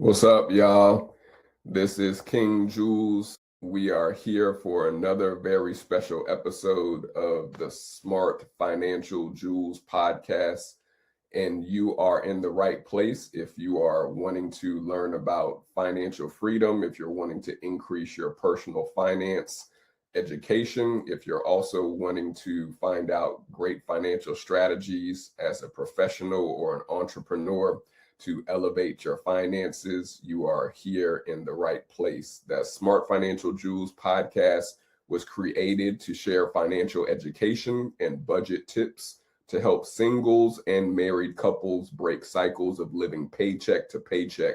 What's up, y'all? This is King Jewelz. We are here for another very special episode of the Smart Financial Jewelz podcast. And you are in the right place if you are wanting to learn about financial freedom, if you're wanting to increase your personal finance education, if you're also wanting to find out great financial strategies as a professional or an entrepreneur to elevate your finances, you are here in the right place. The Smart Financial Jewelz podcast was created to share financial education and budget tips to help singles and married couples break cycles of living paycheck to paycheck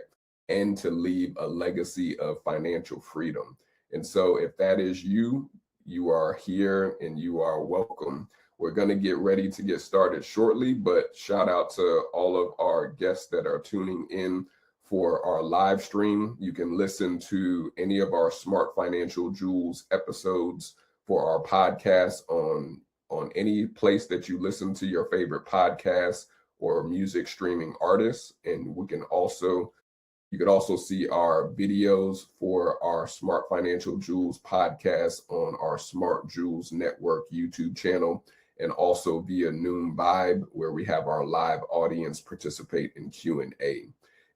and to leave a legacy of financial freedom. And so if that is you, you are here and you are welcome. We're going to get ready to get started shortly, but shout out to all of our guests that are tuning in for our live stream. You can listen to any of our Smart Financial Jewelz episodes for our podcast on any place that you listen to your favorite podcasts or music streaming artists. And you can also see our videos for our Smart Financial Jewelz podcast on our Smart Jewelz Network YouTube channel, and also via Noon Vibe, where we have our live audience participate in Q&A.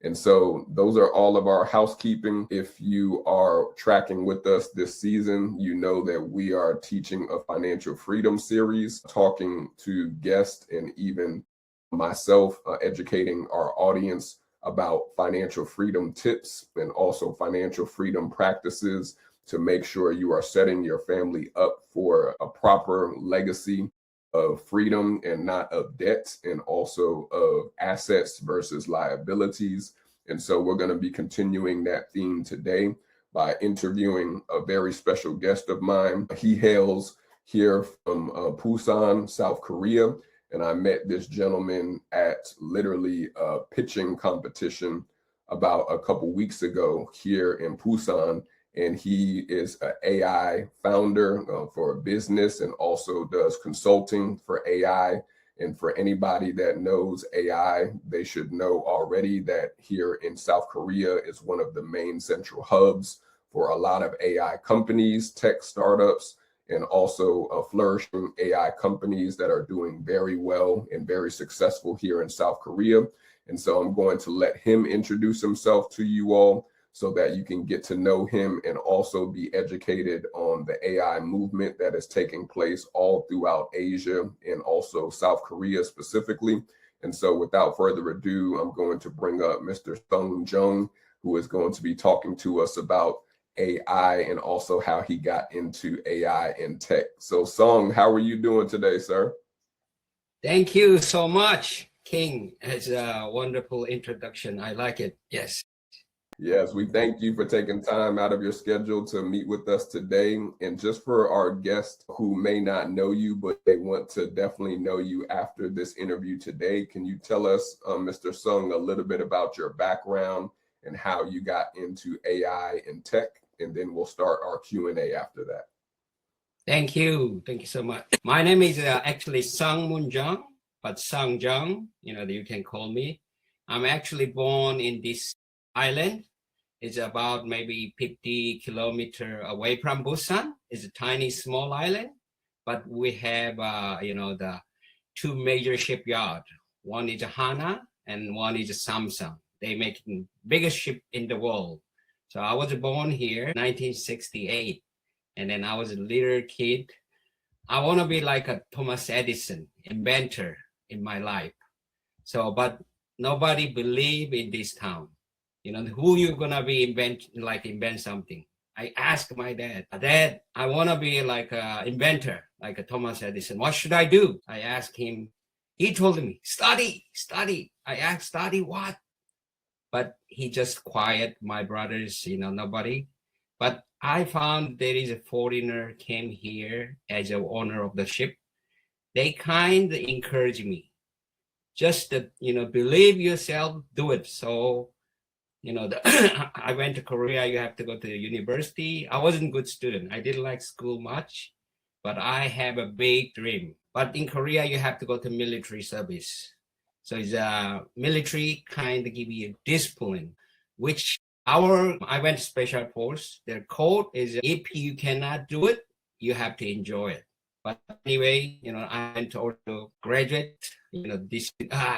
And so those are all of our housekeeping. If you are tracking with us this season, you know that we are teaching a financial freedom series, talking to guests and even myself, educating our audience about financial freedom tips and also financial freedom practices to make sure you are setting your family up for a proper legacy of freedom and not of debt, and also of assets versus liabilities. And so we're going to be continuing that theme today by interviewing a very special guest of mine. He hails here from Busan, South Korea. And I met this gentleman at literally a pitching competition about a couple weeks ago here in Busan. And he is an AI founder for a business and also does consulting for AI. And for anybody that knows AI, they should know already that here in South Korea is one of the main central hubs for a lot of AI companies, tech startups, and also flourishing AI companies that are doing very well and very successful here in South Korea. And so I'm going to let him introduce himself to you all so that you can get to know him and also be educated on the AI movement that is taking place all throughout Asia and also South Korea specifically. And so without further ado, I'm going to bring up Mr. Jung, who is going to be talking to us about AI and also how he got into AI and tech. So Sung, how are you doing today, sir? Thank you so much, King. It's a wonderful introduction. I like it. Yes. Yes, we thank you for taking time out of your schedule to meet with us today. And just for our guests who may not know you, but they want to definitely know you after this interview today, can you tell us, Mr. Sung, a little bit about your background and how you got into AI and tech? And then we'll start our Q&A after that. Thank you. Thank you so much. My name is actually Sung Moon Jung, but Sung Jung, you can call me. I'm actually born in this island. It's about maybe 50 kilometers away from Busan. It's a tiny, small island, but we have, the two major shipyards. One is Hana and one is Samsung. They make the biggest ship in the world. So I was born here in 1968, and then I was a little kid. I want to be like a Thomas Edison, inventor in my life. So, but nobody believe in this town. Who you gonna be invent something. I asked my dad, I want to be like an inventor, like a Thomas Edison. What should I do? I asked him. He told me, study. I asked, study what? But he just quiet, my brothers, nobody. But I found there is a foreigner came here as the owner of the ship. They kind of encourage me. Just that, believe yourself, do it. So, I went to Korea, you have to go to the university. I wasn't a good student. I didn't like school much, but I have a big dream. But in Korea, you have to go to military service. So it's military kind of give you discipline. which I went to special force. Their code is if you cannot do it, you have to enjoy it. But anyway, I went to also graduate, this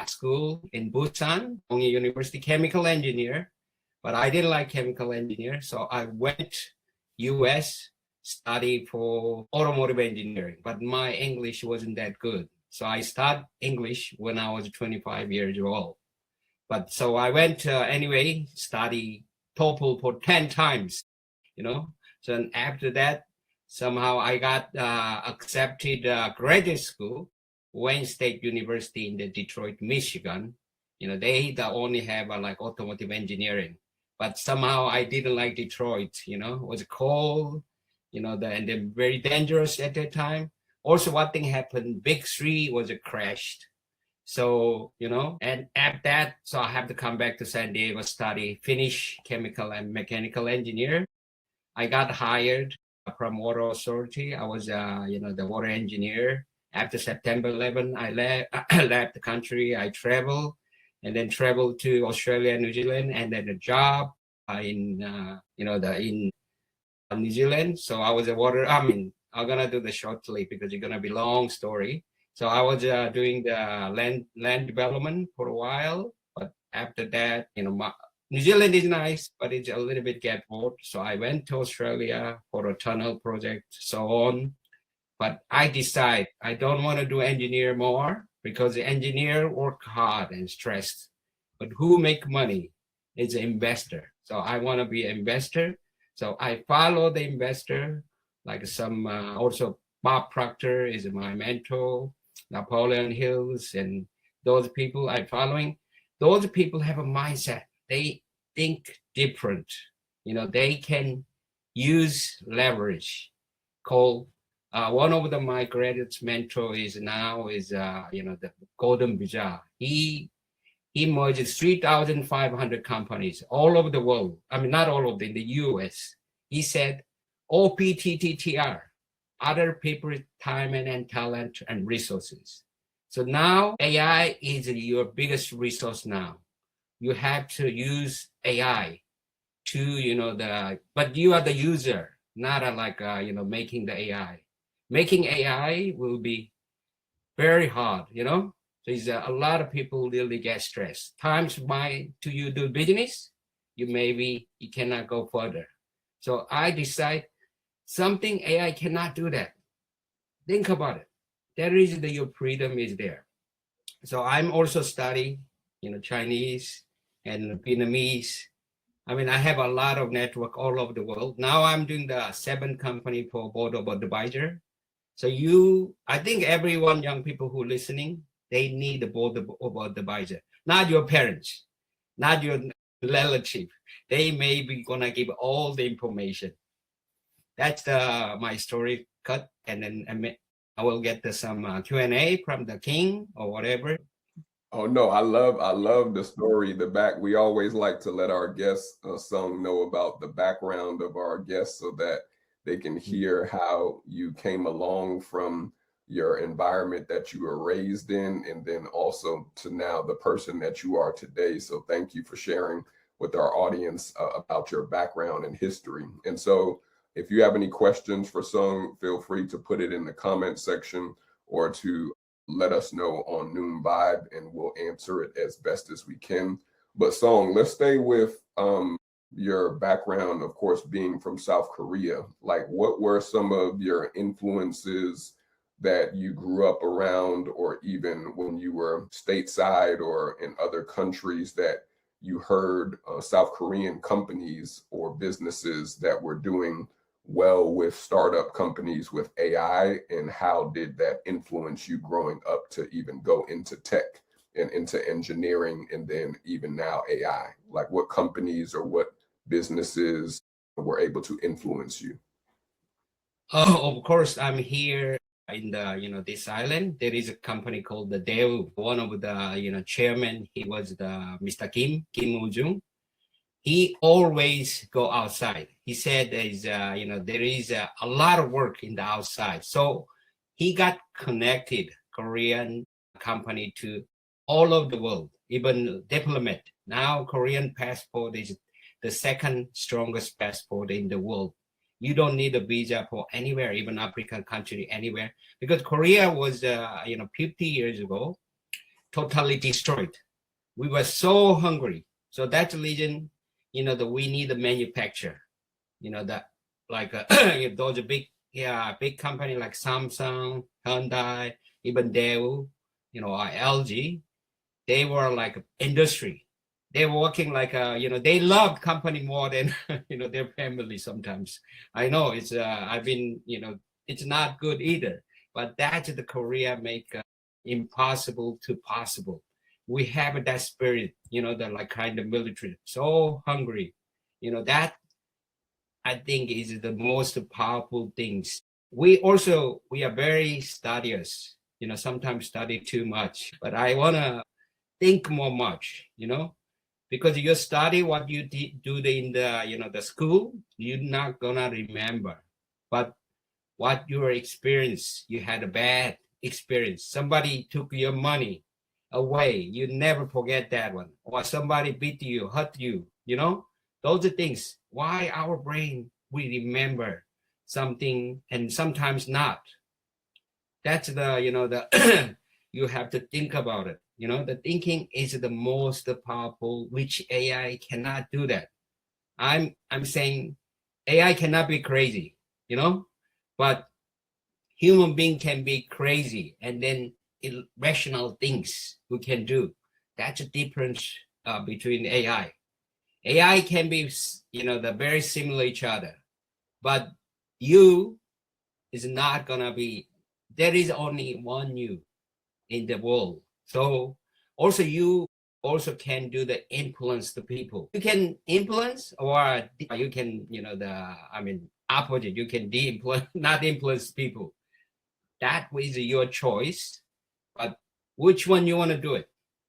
school in Busan, Jung University, chemical engineer. But I didn't like chemical engineer, so I went US, study for automotive engineering. But my English wasn't that good, so I started English when I was 25 years old. But so I went anyway, study TOEFL for 10 times, So after that, somehow I got accepted graduate school, Wayne State University in the Detroit, Michigan. They only have like automotive engineering. But somehow I didn't like Detroit, it was cold, and then very dangerous at that time. Also, one thing happened, Big Three was crashed. So, and after that, so I have to come back to San Diego, finish chemical and mechanical engineer. I got hired from Water Authority. I was, the water engineer. After September 11, I left the country. I traveled and then traveled to Australia, New Zealand, and then a job in New Zealand. So I was I'm going to do the shortly because it's going to be a long story. So I was doing the land development for a while, but after that, New Zealand is nice, but it's a little bit get bored. So I went to Australia for a tunnel project, so on. But I decide I don't want to do engineer more because the engineer work hard and stressed. But who make money is an investor. So I want to be an investor. So I follow the investor, like some also Bob Proctor is my mentor, Napoleon Hills, and those people I'm following. Those people have a mindset. They think different. They can use leverage. One of my graduates mentor is the Golden Bija. He merged 3,500 companies all over the world. I mean, not all of them, in the US. He said, OPTTTR, other people's time and talent and resources. So now AI is your biggest resource now. You have to use AI to, but you are the user, not making the AI. Making AI will be very hard, There's a lot of people really get stressed. Times to you do business, you cannot go further. So I decide something AI cannot do that. Think about it. That is your freedom is there. So I'm also studying, Chinese and Vietnamese. I mean, I have a lot of network all over the world. Now I'm doing the 7 company for board of advisor. So I think everyone, young people who are listening, they need a board of advisor, not your parents, not your relative. They may be gonna give all the information. That's my story cut, and then I will get some Q&A from the king or whatever. Oh no, I love the story, the back. We always like to let our guests, Sung, know about the background of our guests so that they can hear how you came along from your environment that you were raised in, and then also to now the person that you are today. So thank you for sharing with our audience about your background and history. And so if you have any questions for Sung, feel free to put it in the comment section or to let us know on Noon Vibe, and we'll answer it as best as we can. But Sung, let's stay with your background, of course, being from South Korea. Like, what were some of your influences that you grew up around, or even when you were stateside or in other countries, that you heard South Korean companies or businesses that were doing well with startup companies with AI, and how did that influence you growing up to even go into tech and into engineering, and then even now AI? Like, what companies or what businesses were able to influence you? Oh, of course, I'm here in the this island. There is a company called the Daewoo. One of the chairman, he was the Mr. Kim Woo-jung. He always go outside. He said there is a lot of work in the outside. So he got connected Korean company to all over the world, even diplomat. Now Korean passport is the second strongest passport in the world. You don't need a visa for anywhere, even African country, anywhere, because Korea was, 50 years ago, totally destroyed. We were so hungry. So that's the reason, that we need a manufacturer, that like those big company like Samsung, Hyundai, even Daewoo, or LG, they were like industry. They were working like they loved company more than their family sometimes. I know it's I've been it's not good either, but that's the Korea make impossible to possible. We have that spirit, the like kind of military, so hungry, that I think is the most powerful things. We are very studious, sometimes study too much, but I wanna think more much, because you study what you do in the the school, you're not gonna remember. But what your experience, you had a bad experience, somebody took your money away, you never forget that one, or somebody beat you, hurt you, those are things why our brain we remember something and sometimes not. That's the the you have to think about it. The thinking is the most powerful, which AI cannot do that. I'm saying AI cannot be crazy, but human being can be crazy, and then irrational things we can do. That's a difference between AI. AI can be, the very similar each other, but you is not gonna be. There is only one you in the world. So also you also can do the influence the people. You can influence, or you can, opposite. You can de-influence, not influence people. That is your choice. But which one you want to do it?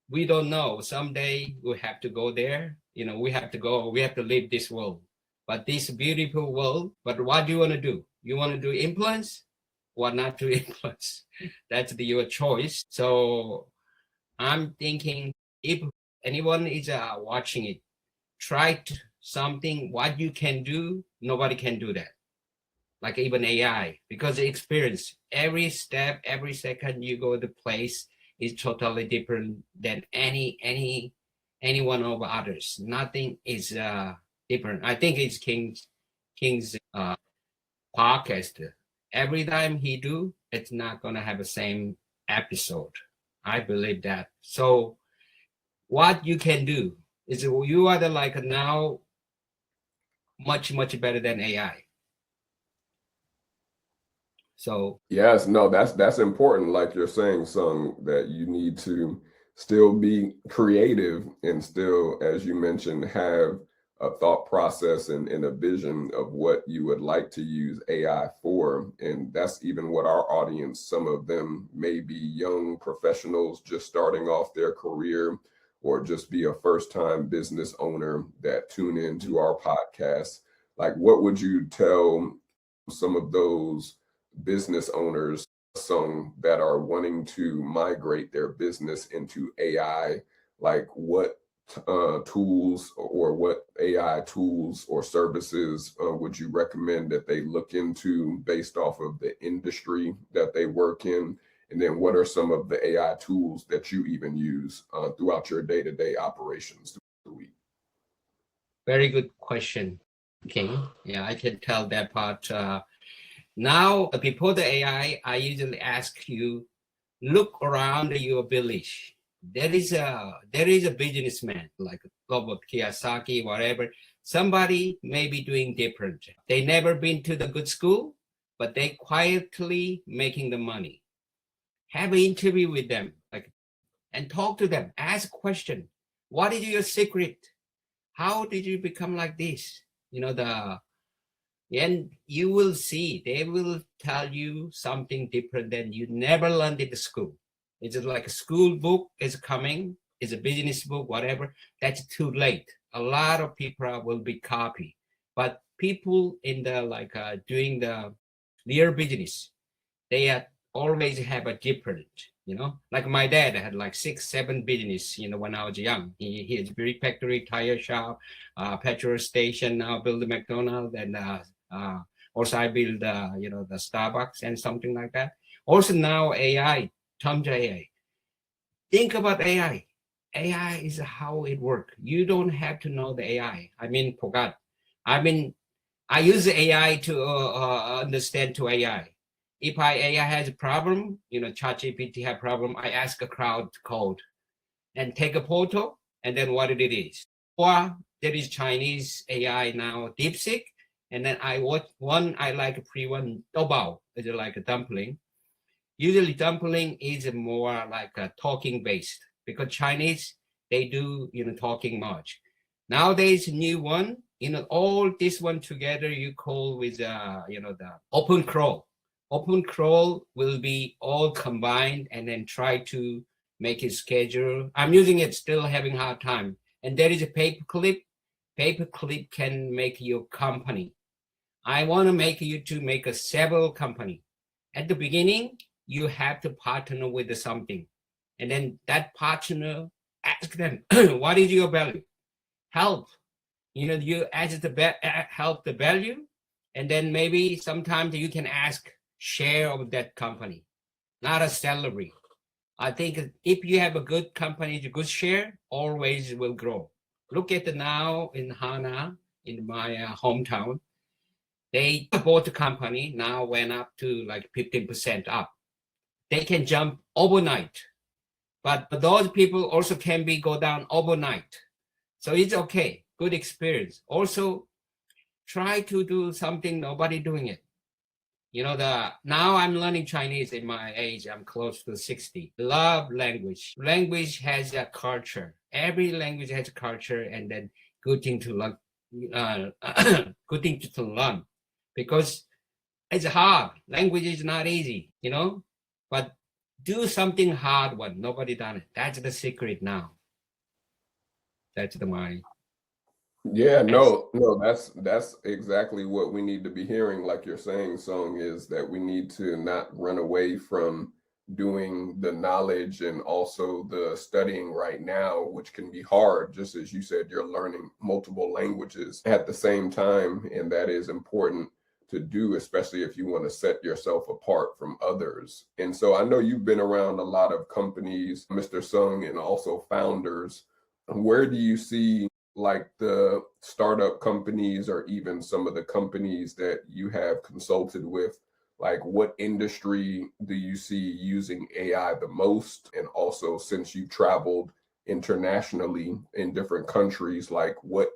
We don't know. Someday we have to go there. We have to go. We have to leave this world. But this beautiful world. But what do you want to do? You want to do influence or not to influence? That's your choice. So I'm thinking if anyone is watching it, try something what you can do. Nobody can do that. Like even AI, because the experience, every step, every second you go to place is totally different than any one of others. Nothing is different. I think it's King's podcast. Every time he do, it's not gonna have the same episode. I believe that. So what you can do is you are the like now much better than AI. So yes, no, that's important. Like you're saying, Sung, that you need to still be creative and still, as you mentioned, have a thought process and a vision of what you would like to use AI for. And that's even what our audience, some of them may be young professionals just starting off their career, or just be a first-time business owner that tune into our podcast. Like, what would you tell some of those business owners, some that are wanting to migrate their business into AI? Like, what tools or what AI tools or services would you recommend that they look into based off of the industry that they work in? And then what are some of the AI tools that you even use throughout your day-to-day operations throughout the week? very good question, King. Yeah, I can tell that part. Now, before the AI, I usually ask you, look around your village. There is a businessman like Robert Kiyosaki, whatever. Somebody may be doing different. They never been to the good school, but they quietly making the money. Have an interview with them, and talk to them. Ask question. What is your secret? How did you become like this? And you will see they will tell you something different than you never learned in the school. It's like a school book is coming, it's a business book, whatever. That's too late. A lot of people will be copy, but people in the doing the real business, they are always have a different, like my dad had like 6-7 business, when I was young. He has very factory, tire shop, petrol station, now build the McDonald's, and also I build, the Starbucks and something like that. Also now AI, tons of AI. Think about AI. AI is how it works. You don't have to know the AI. Forgot. I use AI to understand to AI. If AI has a problem, ChatGPT have problem, I ask a crowd to code and take a photo and then what it is. Or there is Chinese AI now, DeepSeek, and then I watch one, I like one, Dobao, is like a dumpling. Usually dumpling is more like a talking based because Chinese, they do, talking much. Nowadays, new one, all this one together, you call with, the open crawl. Open crawl will be all combined and then try to make it schedule. I'm using it, still having a hard time. And there is a paperclip. Paperclip can make your company. I want to make you to make a several company. At the beginning, you have to partner with something. And then that partner, ask them, what is your value? Help. You ask help the value. And then maybe sometimes you can ask share of that company, not a salary. I think if you have a good company, a good share, always will grow. Look at now in Hana, in my hometown, they bought the company, now went up to like 15% up. They can jump overnight, but those people also can go down overnight. So it's okay, good experience. Also, try to do something nobody doing it. Now I'm learning Chinese in my age. I'm close to 60. Love language. Language has a culture. Every language has a culture, and then good thing to learn. Good thing to learn, because it's hard. Language is not easy, But do something hard one. Nobody done it. That's the secret now. That's the mind. Yeah, no, that's exactly what we need to be hearing. Like you're saying, Song, is that we need to not run away from doing the knowledge and also the studying right now, which can be hard. Just as you said, you're learning multiple languages at the same time, and that is important to do, especially if you want to set yourself apart from others. And so I know you've been around a lot of companies, Mr. Sung, and also founders. Where do you see like the startup companies or even some of the companies that you have consulted with, like what industry do you see using AI the most? And also, since you traveled internationally in different countries, like what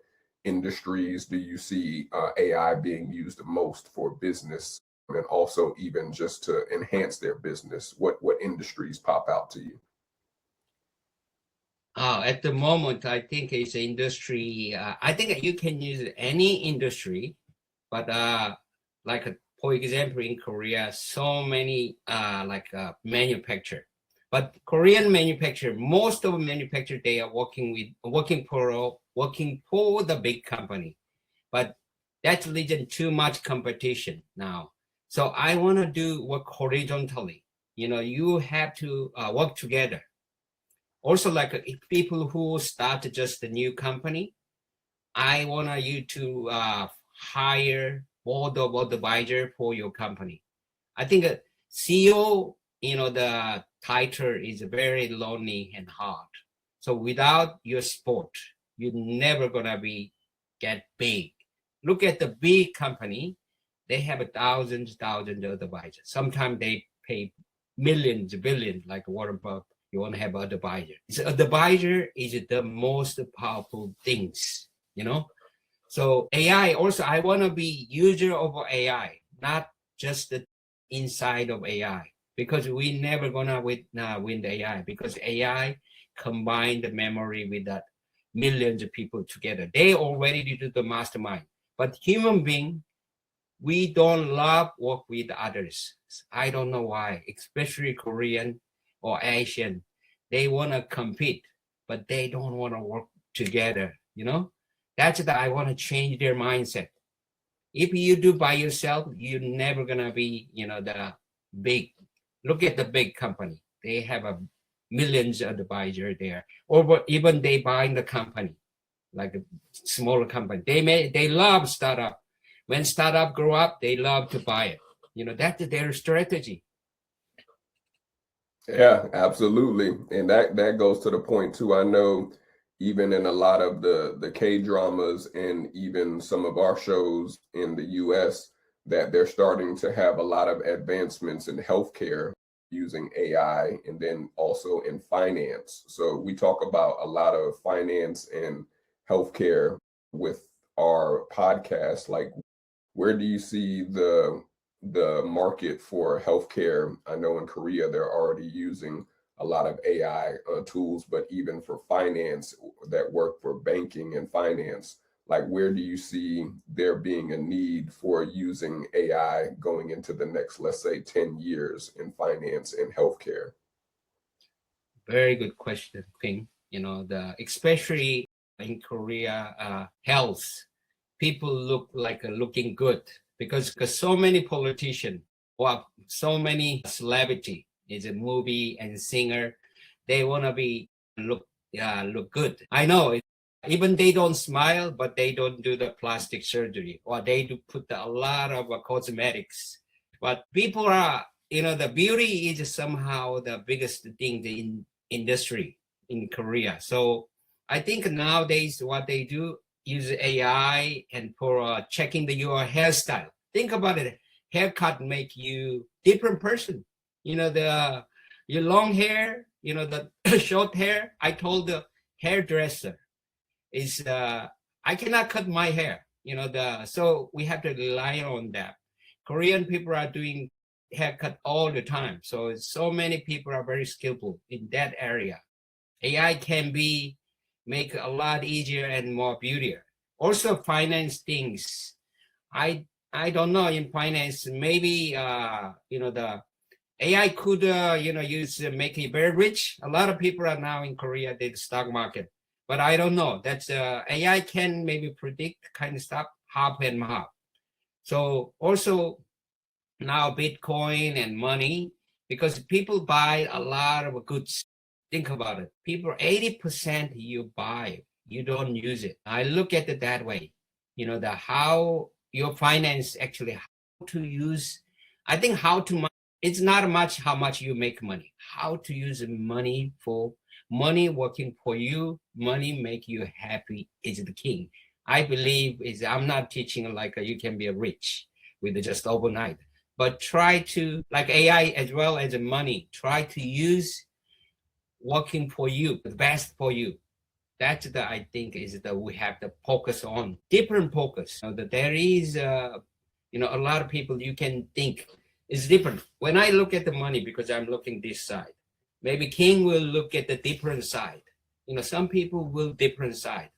industries do you see AI being used the most for business, and also even just to enhance their business? What industries pop out to you? At the moment, I think it's industry. I think you can use any industry, but for example, in Korea, so many manufacture. But Korean manufacturer, most of manufacturer, they are working for the big company, but that's leading too much competition now. So I want to do work horizontally. You have to work together. Also, like people who start just a new company, I want you to hire board of advisor for your company. I think CEO, the title is very lonely and hard. So without your support, you're never gonna get big. Look at the big company; they have thousands of advisors. Sometimes they pay millions, billions, like Warren Buffett. You want to have an advisor. So advisor is the most powerful things, So AI also, I want to be user of AI, not just the inside of AI, because we never gonna win the AI, because AI combine the memory with that millions of people together. They already do the mastermind, but human being, we don't love work with others. I don't know why, especially Korean or Asian, they want to compete, but they don't want to work together, That's that I want to change their mindset. If you do by yourself, you're never going to be, the big. Look at the big company. They have a millions of advisor there, or even they buying the company, like a smaller company. They love startup. When startup grow up, they love to buy it. That's their strategy. Yeah, absolutely. And that goes to the point too. I know even in a lot of the K dramas and even some of our shows in the US that they're starting to have a lot of advancements in healthcare using AI and then also in finance. So we talk about a lot of finance and healthcare with our podcast. Like, where do you see the market for healthcare? I know in Korea they're already using a lot of AI tools, but even for finance that work for banking and finance, like where do you see there being a need for using AI going into the next, let's say, 10 years in finance and healthcare? Very good question, Ping. Especially in Korea, health, people look like looking good because so many politicians, well, so many celebrity is a movie and singer, they want to be look good. I know even they don't smile, but they don't do the plastic surgery, or they do put a lot of cosmetics. But people are, the beauty is somehow the biggest thing in industry in Korea. So I think nowadays what they do use AI and for checking your hairstyle. Think about it. Haircut make you different person. Your long hair, the short hair. I told the hairdresser is I cannot cut my hair. So we have to rely on that. Korean people are doing haircut all the time. So many people are very skillful in that area. AI can make a lot easier and more beautier. Also finance things. I don't know in finance, maybe the AI could use make you very rich. A lot of people are now in Korea, the stock market. But I don't know. That's AI can maybe predict kind of stuff half and half. So also now Bitcoin and money, because people buy a lot of goods. Think about it. People, 80% you buy, you don't use it. I look at it that way. The how your finance actually how to use. I think how to it's not much how much you make money. How to use money for money working for you, money make you happy is the king. I believe is I'm not teaching like you can be rich with just overnight, but try to like AI as well as money. Try to use working for you, the best for you. That's the I think is that we have to focus on different focus. That there is a lot of people you can think is different. When I look at the money, because I'm looking this side, maybe King will look at the different side. Some people will different side.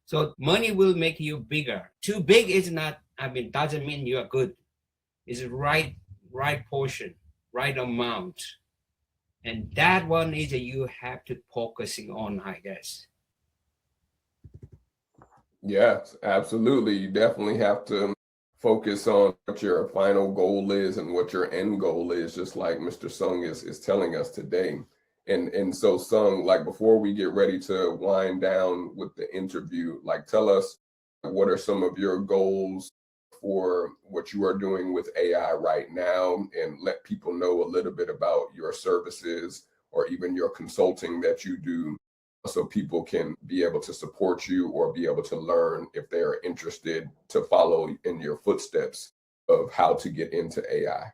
So money will make you bigger. Too big is not. Doesn't mean you are good. It's right portion, right amount, and that one is you have to focusing on, I guess. Yes, absolutely. You definitely have to focus on what your final goal is and what your end goal is, just like Mr. Sung is telling us today. And so Sung, like before we get ready to wind down with the interview, like tell us what are some of your goals for what you are doing with AI right now, and let people know a little bit about your services or even your consulting that you do, so people can be able to support you or be able to learn if they are interested to follow in your footsteps of how to get into AI.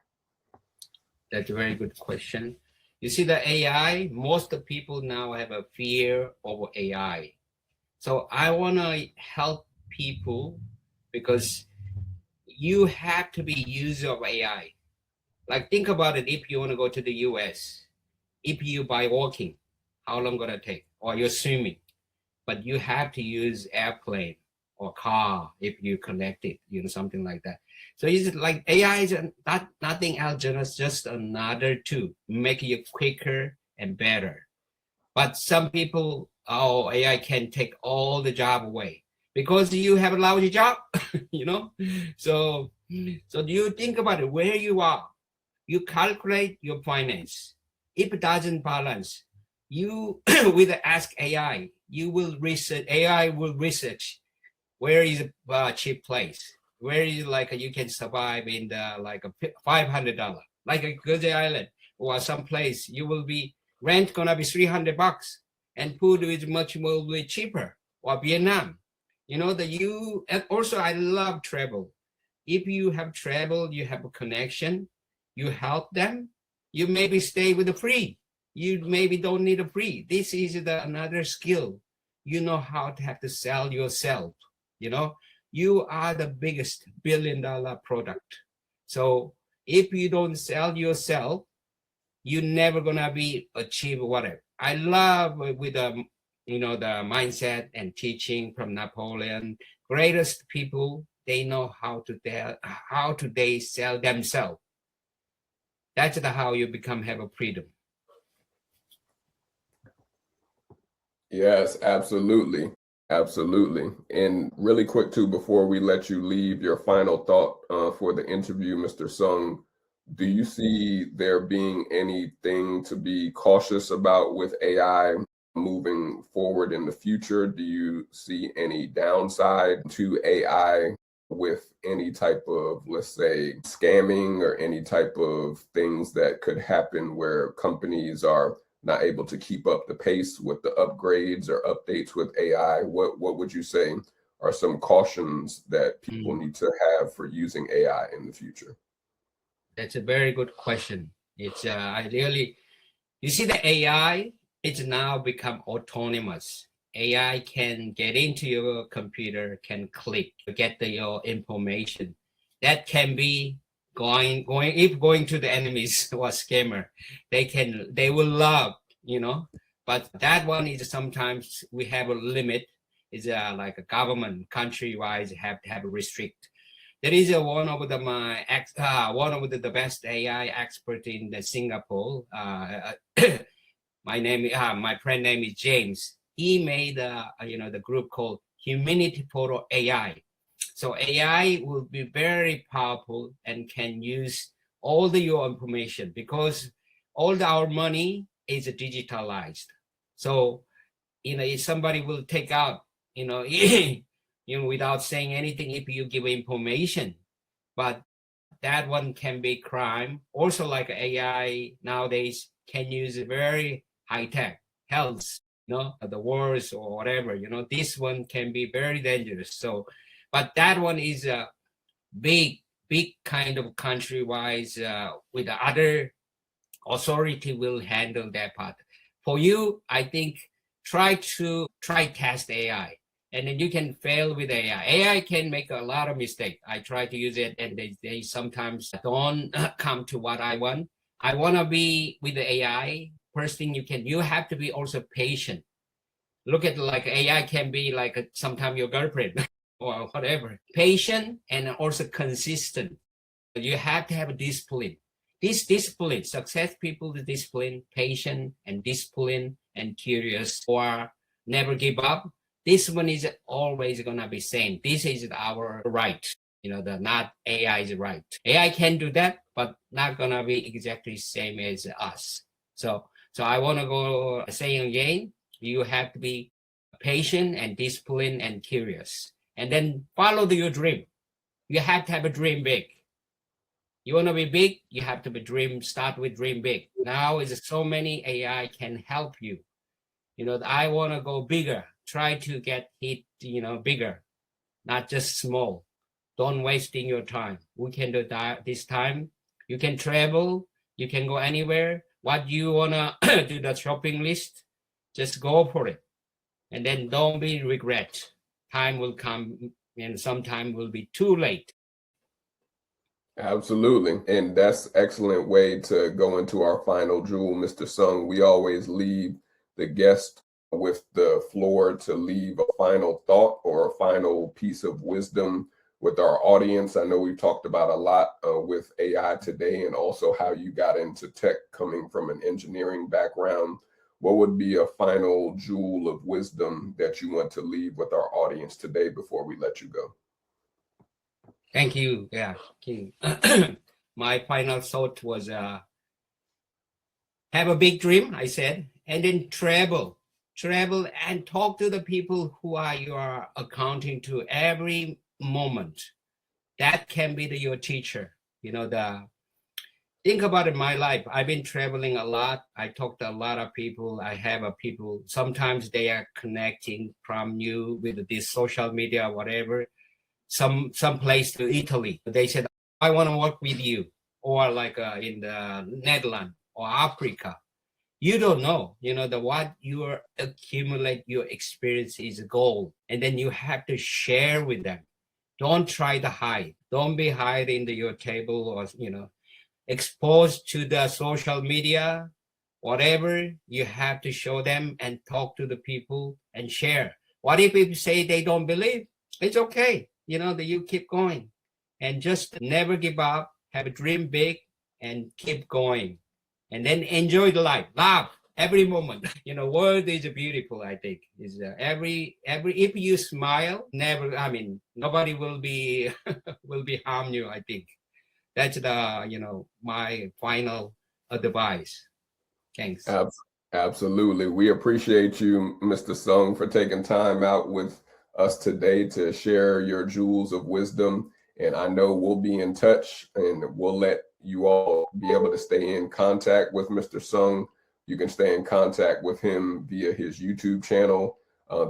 That's a very good question. You see, the AI, most of people now have a fear of AI. So I want to help people because you have to be user of AI. Like think about it. If you want to go to the US, if you by walking, how long gonna take? Or you're swimming, but you have to use airplane or car if you connect it, something like that. So it's like AI is nothing else, just another tool, make you quicker and better. But some people, AI can take all the job away because you have a lousy job, So do you think about it? Where you are, You calculate your finance. If it doesn't balance, you will ask AI. You will research. AI will research where is a cheap place, where is like you can survive in the like a $500, like a Jersey Island or some place. You will be rent gonna be $300, and food is much more cheaper. Or Vietnam, you know that you. And also I love travel. If you have travel, you have a connection, you help them, you maybe stay with the free. You maybe don't need a free. This is another skill. You know how to have to sell yourself. You know, you are the biggest billion-dollar product. So if you don't sell yourself, you're never gonna be achieve whatever. I love with the mindset and teaching from Napoleon. Greatest people, they know how to they sell themselves. That's how you have a freedom. Yes, absolutely. Absolutely. And really quick too, before we let you leave, your final thought for the interview, Mr. Sung, do you see there being anything to be cautious about with AI moving forward in the future? Do you see any downside to AI with any type of, let's say, scamming or any type of things that could happen where companies are not able to keep up the pace with the upgrades or updates with AI? What would you say are some cautions that people need to have for using AI in the future? That's a very good question. It's you see the AI, it's now become autonomous. AI can get into your computer, can click, get your information. That can be going to the enemies or scammer. They will love, but that one is sometimes we have a limit. Is like a government country-wise have to have a restrict. There is one of the best AI expert in the Singapore. My friend name is James. He made the group called Humanity for AI. So AI will be very powerful and can use all your information because all our money is digitalized. So if somebody will take out without saying anything, if you give information, but that one can be crime. Also, like AI nowadays can use very high tech health, the wars or whatever. This one can be very dangerous. So, but that one is a big kind of country-wise with the other authority will handle that part. For you, I think try test AI, and then you can fail with AI. AI can make a lot of mistakes. I try to use it, and they sometimes don't come to what I want. I want to be with the AI. First thing you have to be also patient. Look at like AI can be like sometimes your girlfriend or whatever. Patient and also consistent. You have to have a discipline. This discipline, success people, the discipline, patient and discipline and curious or never give up. This one is always gonna be same. This is our right. Not AI's right. AI can do that, but not gonna be exactly same as us. So I wanna go saying again, you have to be patient and disciplined and curious. And then follow your dream. You have to have a dream big. You want to be big, you have to start with dream big. Now is so many AI can help you. I want to go bigger. Try to get it, bigger, not just small. Don't wasting your time. We can do that this time. You can travel. You can go anywhere. What you want to do the shopping list, just go for it. And then don't be regret. Time will come and sometime will be too late. Absolutely. And that's an excellent way to go into our final jewel, Mr. Sung. We always leave the guest with the floor to leave a final thought or a final piece of wisdom with our audience. I know we've talked about a lot with AI today and also how you got into tech coming from an engineering background. What would be a final jewel of wisdom that you want to leave with our audience today before we let you go? Thank you. Yeah. my final thought was have a big dream, I said, and then travel and talk to the people who you are accounting to every moment. That can be your teacher. Think about it, my life. I've been traveling a lot. I talk to a lot of people. I have people, sometimes they are connecting from you with this social media or whatever. Some place to Italy. They said, I want to work with you. Or like in the Netherlands or Africa. You don't know, what you accumulate, your experience is gold. And then you have to share with them. Don't try to hide. Don't be hiding your table or, exposed to the social media, whatever. You have to show them and talk to the people and share. What if people say they don't believe? It's okay. That you keep going and just never give up, have a dream big and keep going. And then enjoy the life, laugh every moment. World is beautiful, I think. Is if you smile, nobody will be harm you, I think. That's my final advice. Thanks. Absolutely. We appreciate you, Mr. Sung, for taking time out with us today to share your jewels of wisdom. And I know we'll be in touch and we'll let you all be able to stay in contact with Mr. Sung. You can stay in contact with him via his YouTube channel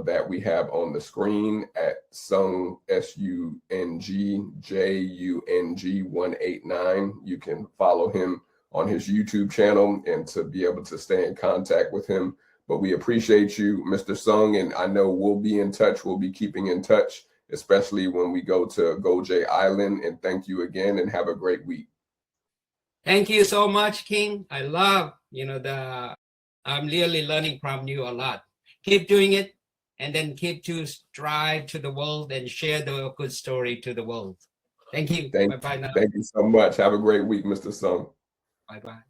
that we have on the screen at Sung, SUNGJUNG189. You can follow him on his YouTube channel and to be able to stay in contact with him. But we appreciate you, Mr. Sung, and I know we'll be in touch. We'll be keeping in touch, especially when we go to Goje Island. And thank you again and have a great week. Thank you so much, King. I love, I'm really learning from you a lot. Keep doing it and then keep to strive to the world and share the good story to the world. Thank you. Bye-bye now. Thank you so much. Have a great week, Mr. Sung. Bye-bye.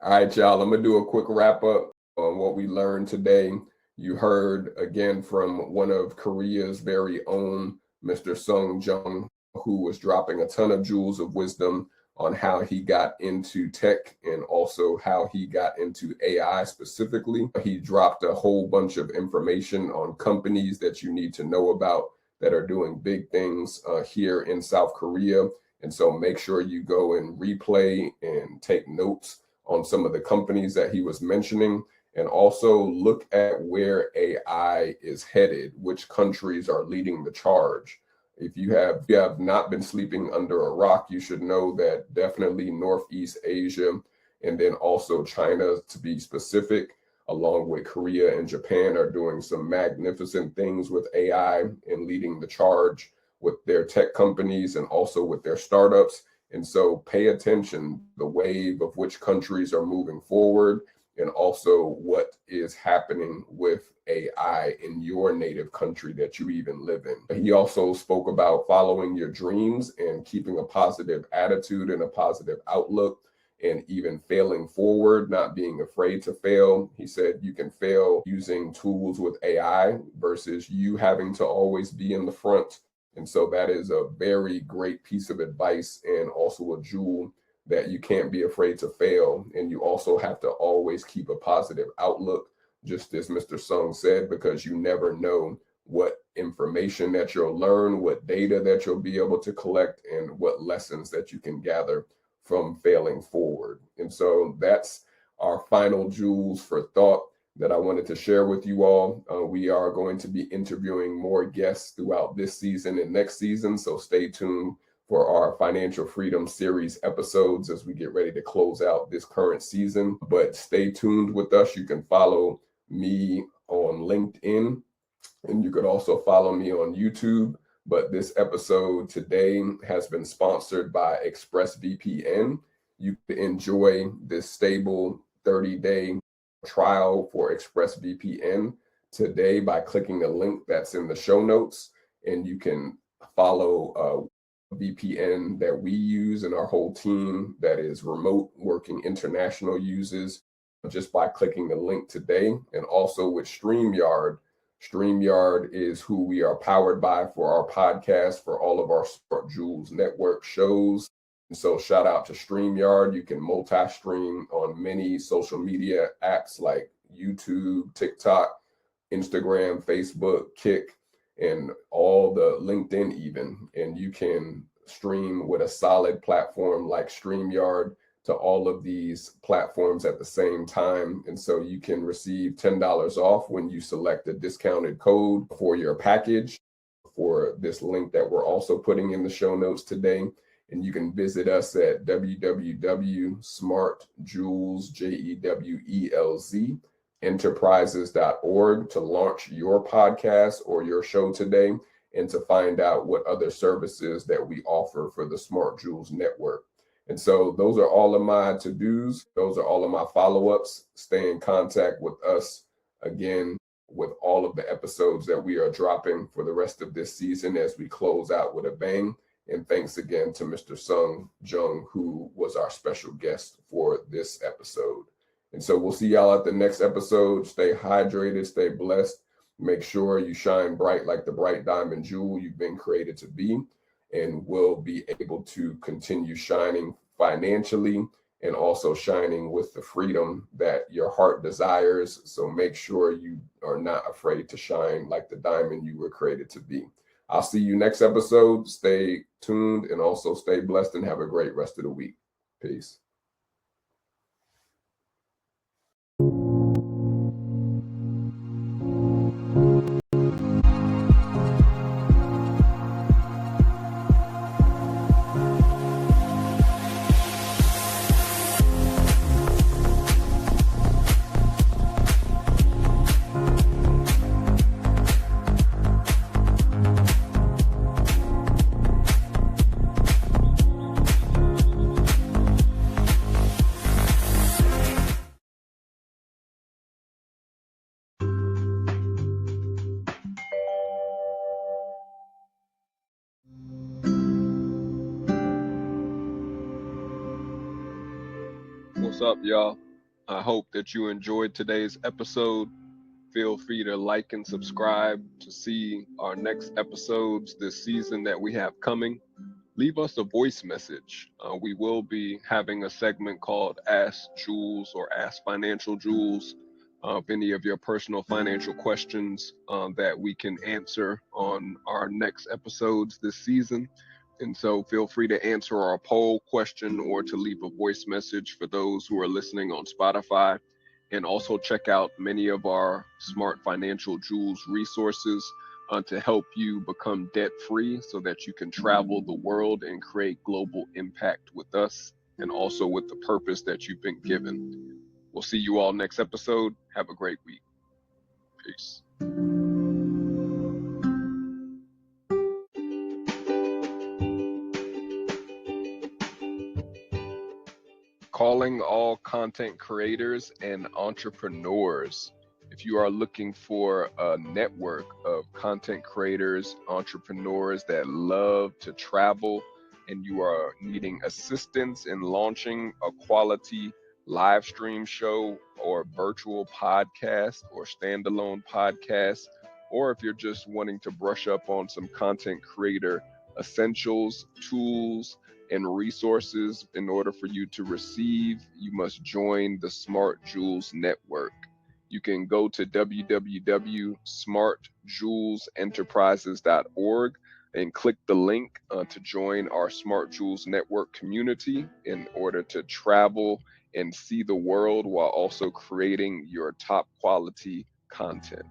All right, y'all. I'm going to do a quick wrap up on what we learned today. You heard again from one of Korea's very own, Mr. Sung Jung, who was dropping a ton of jewels of wisdom on how he got into tech and also how he got into AI specifically. He dropped a whole bunch of information on companies that you need to know about that are doing big things here in South Korea. And so make sure you go and replay and take notes on some of the companies that he was mentioning, and also look at where AI is headed, which countries are leading the charge. If you have not been sleeping under a rock, you should know that definitely Northeast Asia, and then also China, to be specific, along with Korea and Japan, are doing some magnificent things with AI and leading the charge with their tech companies and also with their startups. And so pay attention, the wave of which countries are moving forward, and also what is happening with AI in your native country that you even live in. He also spoke about following your dreams and keeping a positive attitude and a positive outlook, and even failing forward, not being afraid to fail. He said you can fail using tools with AI versus you having to always be in the front. And so that is a very great piece of advice, and also a jewel, that you can't be afraid to fail. And you also have to always keep a positive outlook, just as Mr. Sung said, because you never know what information that you'll learn, what data that you'll be able to collect, and what lessons that you can gather from failing forward. And so that's our final jewels for thought that I wanted to share with you all. We are going to be interviewing more guests throughout this season and next season, so stay tuned for our Financial Freedom Series episodes as we get ready to close out this current season. But stay tuned with us. You can follow me on LinkedIn, and you could also follow me on YouTube. But this episode today has been sponsored by ExpressVPN. You can enjoy this stable 30-day trial for ExpressVPN today by clicking the link that's in the show notes, and you can follow VPN that we use and our whole team that is remote working international uses just by clicking the link today. And also with StreamYard. StreamYard is who we are powered by for our podcast, for all of our Smart Jewels Network shows. And so shout out to StreamYard. You can multi-stream on many social media apps like YouTube, TikTok, Instagram, Facebook, Kick, and all the LinkedIn even. And you can stream with a solid platform like StreamYard to all of these platforms at the same time. And so you can receive $10 off when you select a discounted code for your package for this link that we're also putting in the show notes today. And you can visit us at www.smartjewelz, enterprises.org to launch your podcast or your show today, and to find out what other services that we offer for the Smart Jewelz Network. And so those are all of my to-dos. Those are all of my follow-ups. Stay in contact with us again with all of the episodes that we are dropping for the rest of this season as we close out with a bang. And thanks again to Mr. Sung Jung, who was our special guest for this episode. And so we'll see y'all at the next episode. Stay hydrated, stay blessed. Make sure you shine bright like the bright diamond jewel you've been created to be, and we'll be able to continue shining financially and also shining with the freedom that your heart desires. So make sure you are not afraid to shine like the diamond you were created to be. I'll see you next episode. Stay tuned and also stay blessed and have a great rest of the week. Peace. What's up, y'all? I hope that you enjoyed today's episode. Feel free to like and subscribe to see our next episodes this season that we have coming. Leave us a voice message. We will be having a segment called Ask Jewelz or Ask Financial Jewelz. If any of your personal financial questions that we can answer on our next episodes this season. And so feel free to answer our poll question or to leave a voice message for those who are listening on Spotify. And also check out many of our Smart Financial Jewelz resources to help you become debt-free so that you can travel the world and create global impact with us and also with the purpose that you've been given. We'll see you all next episode. Have a great week. Peace. Calling all content creators and entrepreneurs. If you are looking for a network of content creators, entrepreneurs that love to travel, and you are needing assistance in launching a quality live stream show or virtual podcast or standalone podcast, or if you're just wanting to brush up on some content creator essentials, tools, and resources in order for you to receive, you must join the Smart Jewelz Network. You can go to www.smartjewelzenterprises.org and click the link to join our Smart Jewelz Network community in order to travel and see the world while also creating your top quality content.